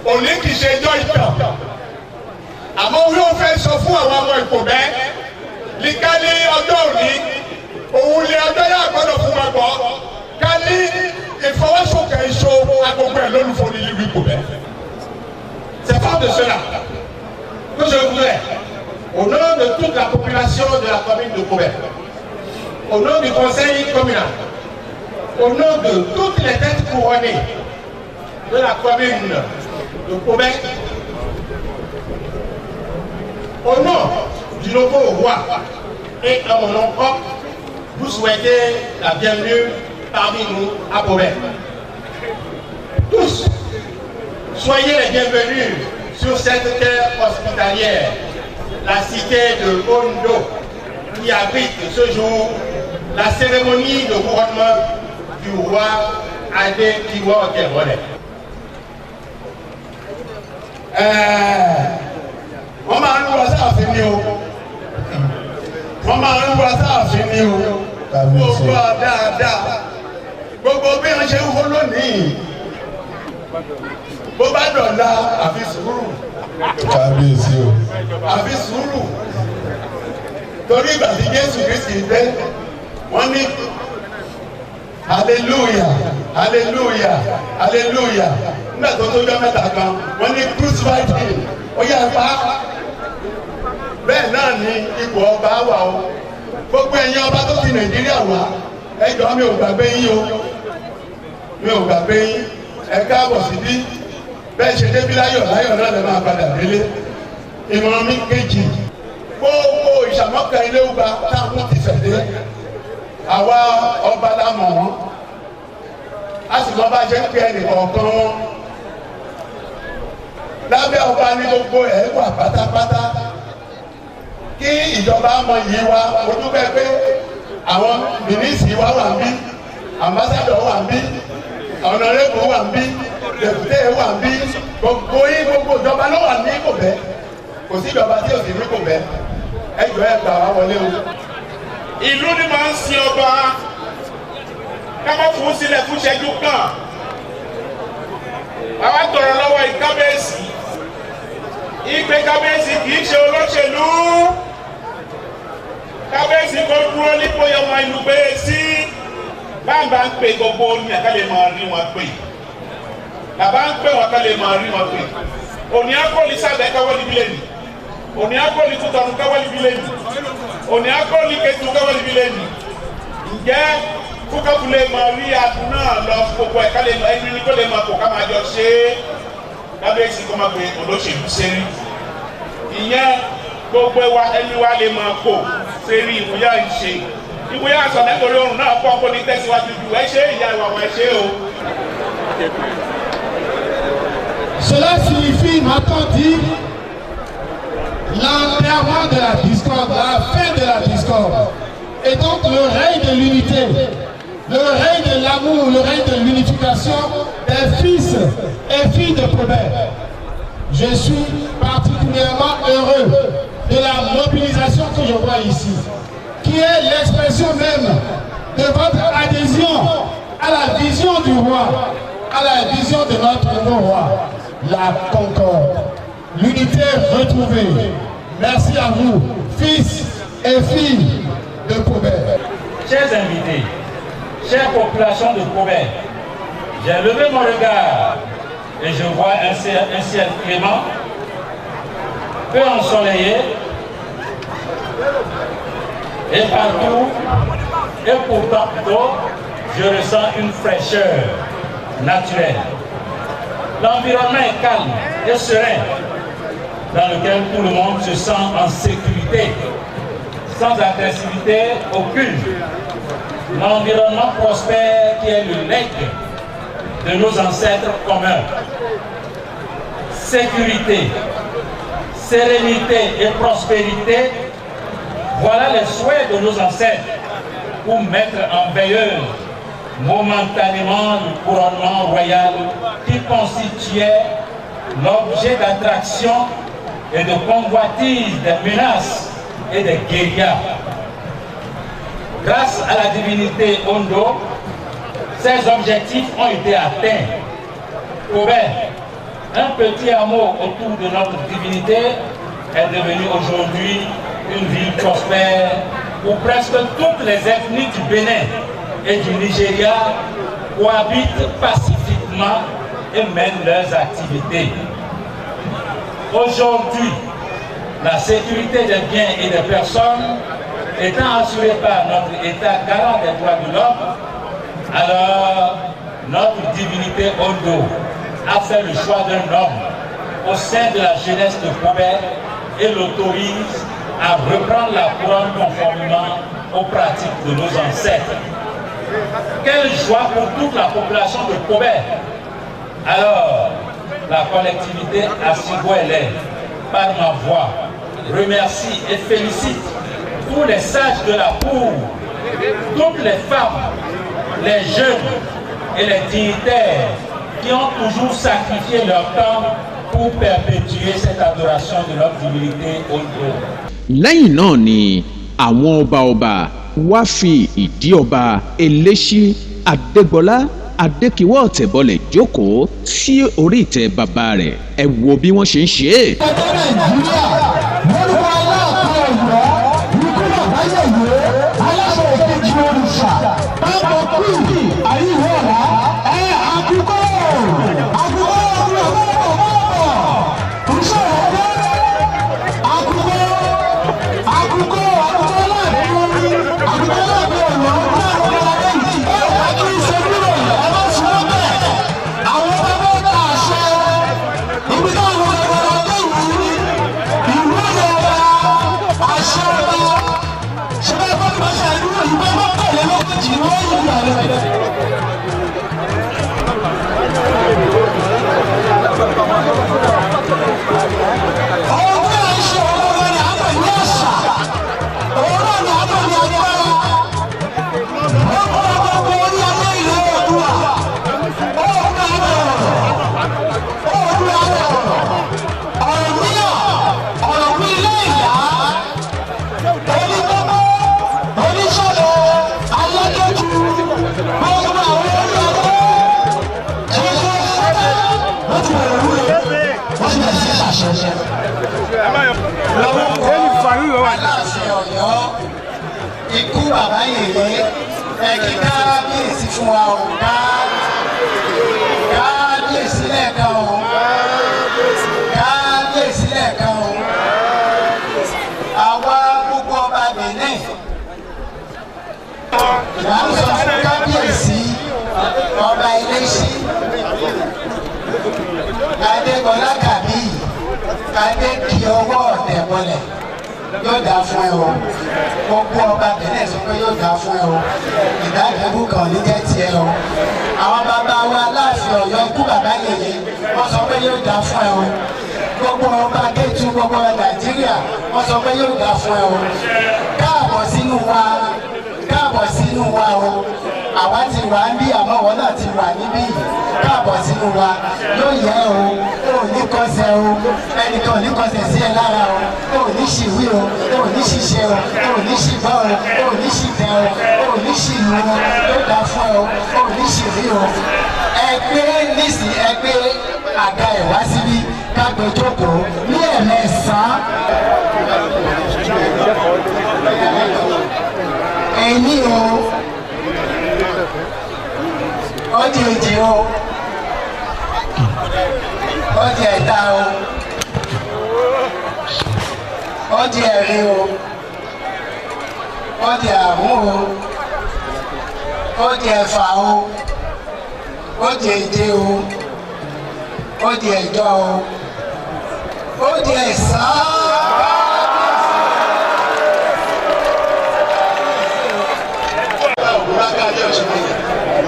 òní kì í ṣe ijó ìtàn àmọ́ yóò fẹ́ sọ fún àwọn ọmọ Ìkòbẹ́ ní kálí ọjọ́ òní òun lé ọjọ́ yà gbọ́dọ̀ fún wọn gbọ́ kálí ìfọwọ́sọ̀kẹ́ iṣo agbègbè ẹ̀ lólùfọ́ ní ìlú Ìkòbẹ́. C'est pas de cela que je voudrais, au nom de toute la population de la commune de Koubé, au nom du conseil communal, au nom de toutes les têtes couronnées de la commune de Koubé, au nom du nouveau roi et à mon nom propre, vous souhaitez la bienvenue parmi nous à Koubé. Tous, soyez les bienvenus sur cette terre hospitalière, la cité de Ondo, qui abrite ce jour la cérémonie de couronnement du roi Adé Kiwa Okerwole. Wọ́n máa ń wá sáàfin ní o. Wọ́n máa ń wá sáàfin ní o. Gbogbo dáadáa. Gbogbo bí wọ́n ṣe ń wó lónìí. Bó bá dọ̀la àfi sùúrù.
Kábíyèsí o.
Àfi sùúrù. Torí ìgbà tí Jésù Kristi dé, wọ́n ní hallelujah hallelujah hallelujah. Nígbà tó tó jọ mẹ́ta kan, wọ́n ní crucify him. Ó yá pa. Bẹ́ẹ̀ náà ni ipò ọba wà o. Gbogbo ẹ̀yin ọba tó ti Nàìjíríà wá, ẹ jọ̀ọ́ mi ò gbàgbé yín o. Mi ò gbàgbé yín. Ẹ káàbọ̀ síbí. Bẹ́ẹ̀ ṣe débi láyọ̀ láyọ̀ náà lè máa padà délé. Ìmọ̀ràn mi kejì. Gbogbo ìṣàmọ́kà ilé ọba táwọn ti fẹ̀dé. Àwa ọba la mọ̀ wọ́n. A sì mọ bá ṣe ń pe ẹnì kọ̀ọ̀kan wọn. Lábẹ́ ọba ní gbogbo ẹ̀ wà pátápátá. Kí ìjọba mọ yìí wa, mo dúpẹ́ pé àwọn mínísítì wa wà ń bí, àmbásádọ̀ wà ń bí, ọ̀nàrẹ́bù wà ń bí, dèbùté wà ń bí, gbogbo yín gbogbo ìjọba ló wà ní Ìkòbẹ́. Kò sí ìjọba tí ò sí ní Ìkòbẹ́. Ẹ jọ̀ọ́ ẹ gbà wá wọlé o.
Ìlú ni máa ń sin ọba ká má fún sílẹ̀ fún ìṣẹ́jú kan. Àwa tọrọ lọ́wọ́ ìkábíyèsí. Ìpè kábíyèsí kì í ṣe olóṣèlú. Kábíyèsí kò dúró nípò ọmọ ìlú gbé sí. Bàbá ń pè gbogbo ní ẹ̀ka lè máa rí wọn pè. Bàbá ń pè wọn ká lè máa rí wọn pè. Òní akọ́lì sábẹ́ káwọ́ níbí lẹ́nu. Òní akọ́lì tó tọrọ káwọ́ níbí lẹ́nu. Òní akọ́lì kẹtù káwọ́ níbí lẹ́nu. Ǹjẹ́ fúkàbùlẹ̀ máa rí adùn náà lọ gbogbo ẹ̀ka lè máa ẹni kó lè máa kó ká máa jọ ṣe é. Kábíyèsí kó máa pe olóṣèlú sẹ́rí. Ìyẹn gbogbo ẹni wa lè máa kó sẹ́rí ìwúyà ìṣe. Ìwúyà àṣọ nítorí òrùn náà pọ̀ kó ní tẹ̀síwájú ju ẹ ṣe ìyá ìwà wọn ẹ ṣe o.
Cela signifie, m'a-t-on dit, l'enterrement de la discorde, la fin de la discorde. Et donc le règne de l'unité, le règne de l'amour, le règne de l'unification des fils et filles de Koubé. Je suis particulièrement heureux de la mobilisation que je vois ici, qui est l'expression même de du roi à la vision de notre nouveau roi, la concorde, l'unité retrouvée. Merci à vous, fils et filles de Koubert.
Chers invités, chère population de Koubert, j'ai levé mon regard et je vois un ciel clément, peu ensoleillé, et partout, et pourtant plutôt, je ressens une fraîcheur naturelle. L'environnement est calme et serein, dans lequel tout le monde se sent en sécurité, sans agressivité aucune. L'environnement prospère qui est le legs de nos ancêtres communs. Sécurité, sérénité et prospérité, voilà les souhaits de nos ancêtres pour mettre en veilleuse momentanément le couronnement royal qui constituait l'objet d'attraction et de convoitise des menaces et des guérillas. Grâce à la divinité Ondo, ces objectifs ont été atteints. Koubert, un petit hameau autour de notre divinité, est devenu aujourd'hui une ville prospère où presque toutes les ethnies du Bénin et du Nigeria cohabitent pacifiquement et mènent leurs activités. Aujourd'hui, la sécurité des biens et des personnes étant assurée par notre État garant des droits de l'homme, alors notre divinité Ondo a fait le choix d'un homme au sein de la jeunesse de Koubert et l'autorise à reprendre la couronne conformément aux pratiques de nos ancêtres. Quelle joie pour toute la population de Koubert! Alors, la collectivité Assigouélé, par ma voix, remercie et félicite tous les sages de la cour, toutes les femmes, les jeunes et les dignitaires qui ont toujours sacrifié leur temps pour perpétuer cette adoration de notre divinité Ondo.
lẹ́yìn náà ni àwọn ọba wá fi ìdí ọba Eléṣí Adégbọlá Adékìwọ́ Ọ̀tẹ̀bọlẹ̀ jókòó sí orí ìtẹ́ bàbá rẹ̀. Ẹ wo bí wọ́n ṣe ń ṣe é.
ọjọ́ Nàìjíríà lórúkọ aláàfin Ọ̀yọ́ ikú bàbá yẹ̀yẹ́ aláṣẹ ìkejì òrìṣà pápọ̀ kúrì àríwọ̀lá àkùkọ
aláàfin Ọ̀yọ́ ikú bàbá yèyé ẹ̀kí kábíyèsí fún wa o kábíyèsí lẹ́ẹ̀kan o kábíyèsí lẹ́ẹ̀kan o àwa gbogbo ọba Benin là ń sọ fún kábíyèsí ọba Eléṣí Adégbọlá Kàbí Adé kí ọwọ́ Ọ̀tẹ̀bọlẹ̀ yóò dáa fún ẹ o gbogbo ọba Benin sọ pé yóò dáa fún ẹ o ìdájọ́ kan ní jẹ́ tiẹ̀ o àwọn bàbá wa Aláàfin Ọ̀yọ́ ikú bàbá yèyé wọ́n sọ pé yóò dáa fún ẹ o gbogbo ọba Kétu gbogbo Nàìjíríà wọ́n sọ pé yóò dáa fún ẹ o káàbọ̀ sínú wa o àwa ti wà ń bí àmọ́ wọn náà ti wà níbí káàbọ̀ sínú wa yóò yẹ o ò ní kọsẹ̀ o ẹnìkan ò ní kọsẹ̀ sí ẹ lára o ò ní ṣìwí o ò ní ṣìṣe o ò ní ṣìgbọ́ o ò ní ṣìtẹ̀ o ò ní ṣìlú o.
dá fún ẹ o ò ní ṣèlú o ẹgbẹ́ nísì ẹgbẹ́ àga ẹ̀ wá síbí kágbé jókòó ní ẹ̀mẹ́sàn-án. ẹ̀yìn o ó di èjì o ó di ẹ̀ta o ó di ẹ̀rin o ó di àrún o ó di ẹ̀fà o ó di èje o ó di ẹ̀jọ o ó di ẹ̀sán.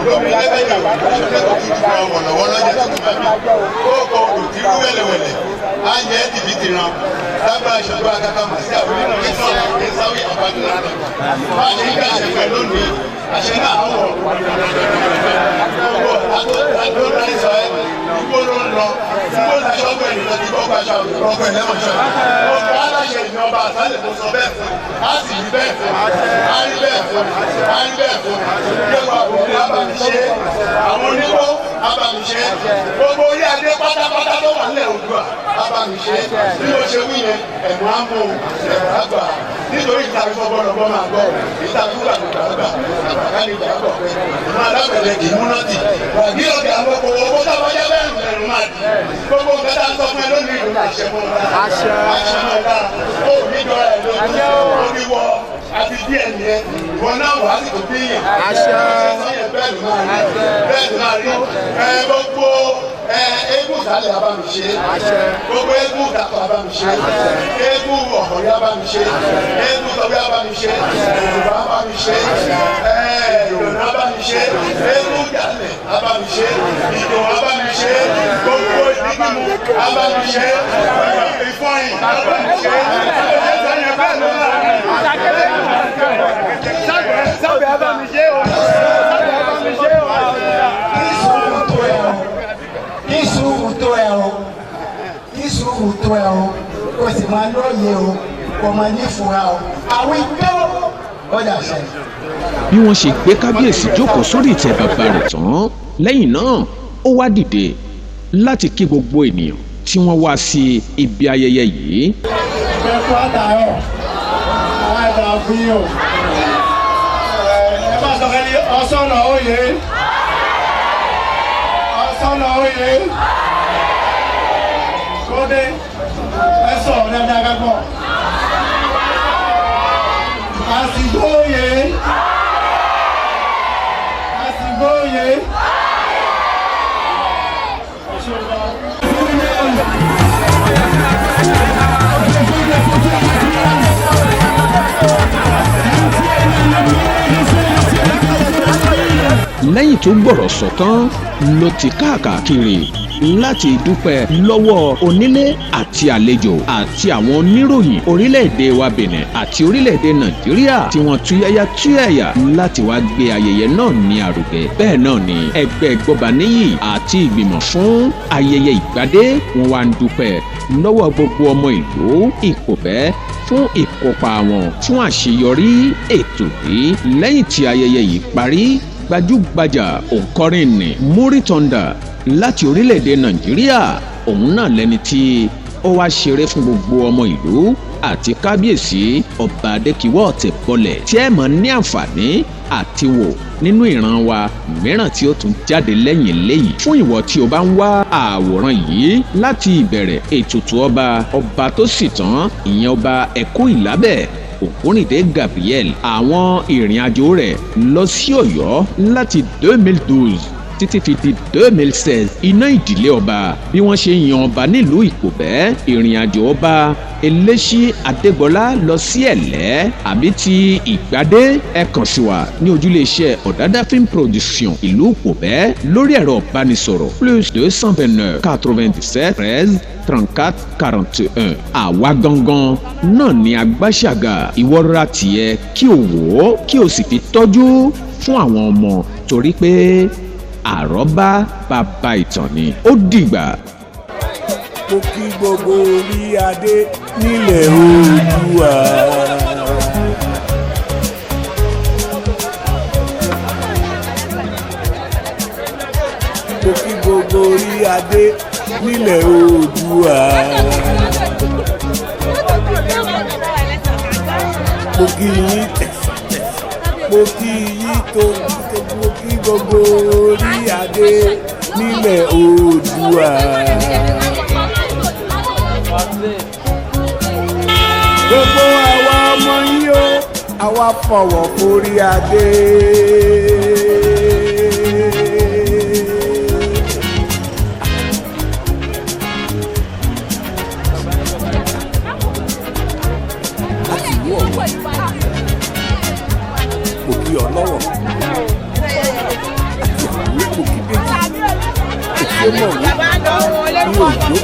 lóbi lẹ́gbẹ̀ẹ́ ìwà ìṣẹ̀lẹ̀ tó ti dùn ọmọ lọ́wọ́ lọ́jọ́ tó ti máa bí kókó òtírú wẹ̀lẹ̀wẹ̀lẹ̀ á yẹ tìbí ti ran lágbà ìṣẹ̀lẹ̀ akaka mà sí àwọn nínú ìṣọ̀ ìṣàwí àbájú náà má ṣe ń gbà ṣe pẹ̀lú ní àṣẹ náà wọ̀ àdóńdá ìṣọ̀ ẹ̀ ìgbó ló ń lọ ìgbó la ṣọ́gbẹ̀ ìlú ti bọ́ gbaṣọ ọgbẹ̀ lẹ́wọ̀n ṣọ́ ọgbẹ̀ aláṣẹ ìjọba àtàlẹ̀ tó sọ bẹ́ẹ̀ fún á sì rí bẹ́ẹ̀ fún á rí bẹ́ẹ̀ fún á rí bẹ́ẹ̀ fún ìjọba òbí abàmìṣe àwọn onígbó abàmìṣe gbogbo orí adé pátápátá tó wà nílẹ̀ Oòduà abàmìṣe bí mo ṣe wí yẹn ẹ̀mọ́ á mú ẹ̀rọ àgbà nítorí ìtàbí fọgbọ́nọgbọ́ máa gbọ́ ìtàbí gbàgbà àgbà àbàkálì gbàgbọ́ pé ìmọ̀ alábẹ̀rẹ̀ kì í múná tì wàbí ọ̀gá àwọn okòwò owó tábọ́jà bẹ́ẹ̀ ẹ̀rù máa dì gbogbo nǹkan tá a sọ fún ẹ lónìí ìlú àṣẹ mọ́ ọ̀la ó níjọ ẹ̀ lójú orí wọ àti díẹ̀ nìyẹn wọn náà wà á sì tó bí yẹn bẹ́ẹ̀ ló máa rí gbogbo eégún ìdálẹ̀ abámiṣe gbogbo eégún ìdàpọ̀ abámiṣe eégún ọ̀họ̀rí abámiṣe eégún tọ́gbẹ́ abámiṣe yorùbá abámiṣe ìrònú abámiṣe eégún ìdálẹ̀ abámiṣe ìdò abámiṣe gbogbo ìdígbìmù abámiṣe ìfọyín abámiṣe ẹ̀ẹ́dẹ́gbẹ̀rún bẹ́ẹ̀ ló máa rí. Sábẹ̀ abámiṣe o. Sábẹ̀ abámiṣe o.
Ìṣòwò tó ẹ o. Ìṣòwò tó ẹ o. Kò sì máa lóye o. Kò máa ní ìfura o. Àwọn ìgbẹ́ ọjà ṣẹ.
bí wọ́n ṣe gbé kábíyèsí jókòó sórí ìtẹ́ bàbá rẹ̀ tán lẹ́yìn náà ó wá dìde láti kí gbogbo ènìyàn tí wọ́n wá sí ibi ayẹyẹ yìí.
Ẹ kú àtàrọ̀, àwọn ẹ̀dá fún yín o. Ẹ bá sọ kẹ́lí ọ̀sánà òye. Ọ̀sánà òye. Kódé, ẹ sọ̀rọ̀ dáadáa kápọ̀. Àsìgbò òye. Àsìgbò òye.
lẹ́yìn tó gbọ̀rọ̀ sọ tán ló ti káàkiri láti dúpẹ́ lọ́wọ́ onílé àti àlejò àti àwọn oníròyìn orílẹ̀-èdè wa Benin àti orílẹ̀-èdè Nàìjíríà tí wọ́n túyáyá túyàyà láti wá gbé ayẹyẹ náà ní àrùgẹ. Bẹ́ẹ̀ náà ni ẹgbẹ́ Gbọ́baníyì àti ìgbìmọ̀ fún ayẹyẹ ìgbádé wọn wá ń dúpẹ́ lọ́wọ́ gbogbo ọmọ ìlú Ìkòbẹ́ fún ìkópa wọn fún àṣeyọrí ètò yìí. Lẹ́yìn tí ayẹyẹ yìí parí, gbajúgbajà òǹkọrin ní Muri Thunder láti orílẹ̀-èdè Nàìjíríà òun náà lẹ́ni tí ó wá ṣeré fún gbogbo ọmọ ìlú àti kábíyèsí ọba Adékìwọ́ Ọ̀tẹ̀bọlẹ̀ tí ẹ mọ̀ ní àǹfààní àti wò nínú ìran wa mìíràn tí ó tún jáde lẹ́yìn eléyìí. Fún ìwọ tí o bá ń wá àwòrán yìí láti ìbẹ̀rẹ̀ ètùtù ọba tó sì tán ìyẹn ọba Ẹ̀kú Ìlábẹ̀ Ògúnrìndé Gabriel àwọn ìrìn àjò rẹ̀ lọ sí Ọ̀yọ́ láti 2012 títí fi di 2016 iná ìdílé ọba bí wọ́n ṣe yan ọba nílùú Ìkòbẹ́ ìrìn àjò ọba Eléṣí Adégbọlá lọ sí Ẹ̀lẹ́ àbí ti Ìgbádé ẹ kàn sí wa ní ojúléeṣẹ́ Ọ̀dádá film production ìlú Ìkòbẹ́ lórí ẹ̀rọ ìbánisọ̀rọ̀ +229 97 13 34 41 àwa gangan náà ni agbáṣàgà ìwọ́ra tiẹ̀ kí o wò ó kí o sì fi tọ́jú fún àwọn ọmọ torí pé àrọ́bá bàbá ìtàn ni. Ó dìgbà.
Mo kí gbogbo orí adé nílẹ̀ Oòduà. orí adé nílẹ̀ Oòduà. Mo kí yín tẹ̀sítẹ̀sí, mo kí yín tó mo kí gbogbo orí adé nílẹ̀ Oòduà. Gbogbo àwa ọmọ yín o, àwa fọwọ́ forí adé. Mo kí ọlọ́wọ̀ mo kí bẹ́ẹ̀ òṣè mọ̀wé ní òjò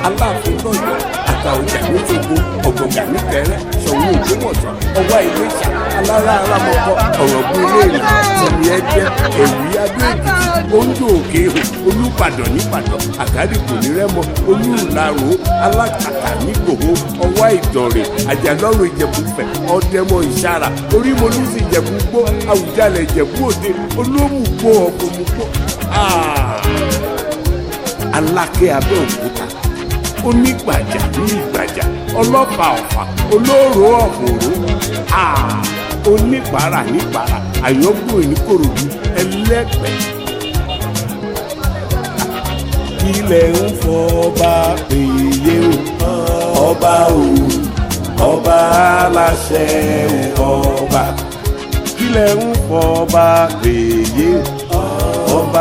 aláàfin lọ́yọ̀ àtàwọ̀jà ní ṣògo ọ̀gbọ̀gà ní kẹrẹ́ ṣọ̀wọ́ ògbómọ̀ṣọ́ ọwọ́ iléṣà alára alámọ̀kọ ọ̀rọ̀gbọ́n ilé ìlú tìmí ẹgbẹ́ ẹ̀wí adó-èkìtì oúnjẹ òkè olùbàdàn nìbàdàn àgádìpọ̀ ní rẹ́mọ olùlàró alákàtà nígbòho ọwọ́ ìdọ̀rẹ̀ àjàlọ́rọ̀ ìjẹ̀bú-fẹ̀ ọ̀dẹ́mọ̀ ìṣàrà orímọlúsì ìjẹ̀bú-gbó àwùjalẹ̀ ìjẹ̀bú-òde olómùgbò ọ̀gbọ̀mùgbò alákẹ́ abẹ́òkúta onígbàjà ní ìgbàjà ọlọ́pàá ọ̀fà olóró ọ̀fọ̀rọ̀ onípàrà nípàrà àyọ́gbò ìníkòròdú ẹlẹ́pẹ̀. ilẹ̀ ń fọba péye o ọba o ọba aláṣẹ o ọba ilẹ̀ ń fọba péye o ọba.